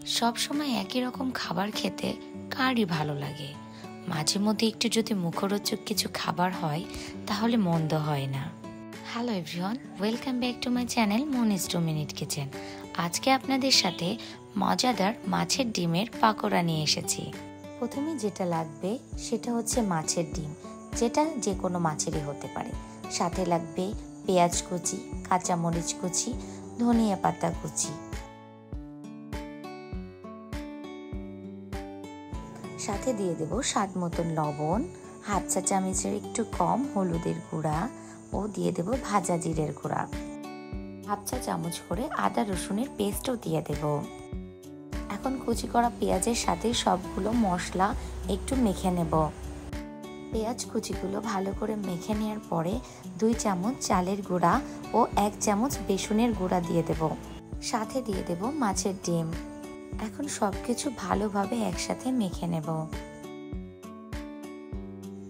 সব সময় একই রকম খাবার খেতে কারই ভালো লাগে। মাঝে মধ্যে একটু যদি মুখরোচক কিছু খাবার হয় তাহলে মন্দ হয় না। Hello everyone, welcome back to my channel Monis 2 Minute Kitchen. আজকে আপনাদের সাথে মজাদার মাছের ডিমের পাকোড়া নিয়ে এসেছি। প্রথমে যেটা লাগবে সেটা হচ্ছে মাছের ডিম, যেটা যে কোনো মাছেরই হতে পারে। সাথে লাগবে পেঁয়াজ কুচি, কাঁচামরিচ কুচি, ধনিয়া পাতা কুচি। সাথে দিয়ে দেব স্বাদ মতন লবণ, হাফ চা চামচের একটু কম হলুদের গুঁড়া ও দিয়ে দেব ভাজা জিরের গুঁড়া। হাফ চা চামচ করে আদা রসুনের পেস্টও দিয়ে দেব। এখন কুচি করা পেঁয়াজের সাথে সবগুলো মশলা একটু মেখে নেব। পেঁয়াজ কুচিগুলো ভালো করে মেখে নেওয়ার পরে 2 চামচ চালের গুঁড়া ও 1 চামচ বেসনের গুঁড়া দিয়ে দেব। সাথে দিয়ে দেব মাছের ডিম। এখন সবকিছু ভালোভাবে একসাথে মেখে নেব।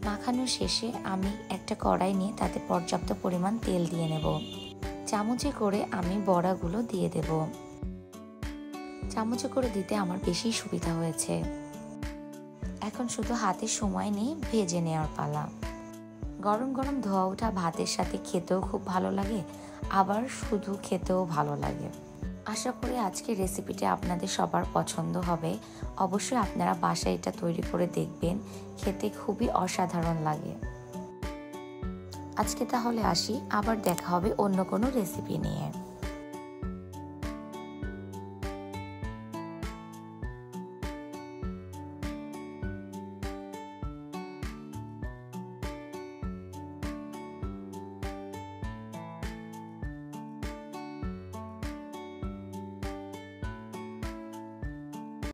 মাখানো শেষে আমি একটা কড়াই নিয়ে তাতে পর্যাপ্ত পরিমাণ তেল দিয়ে নেব। চামচে করে আমি বড়াগুলো দিয়ে দেব। চামচে করে দিতে আমার বেশি সুবিধা হয়েছে। এখন শুধু হাতে সময় নিয়ে ভেজে নেওয়ার পালা। গরম গরম ধোয়া ওঠা ভাতের সাথে খেতেও খুব ভালো লাগে, আবার শুধু খেতেও ভালো লাগে। আশা করি আজকের রেসিপিটা আপনাদের সবার পছন্দ হবে। অবশ্যই আপনারা বাসায় এটা তৈরি করে দেখবেন, খেতে খুবই অসাধারণ লাগে। আজকে তাহলে আসি, আবার দেখা হবে অন্য কোনো রেসিপি নিয়ে।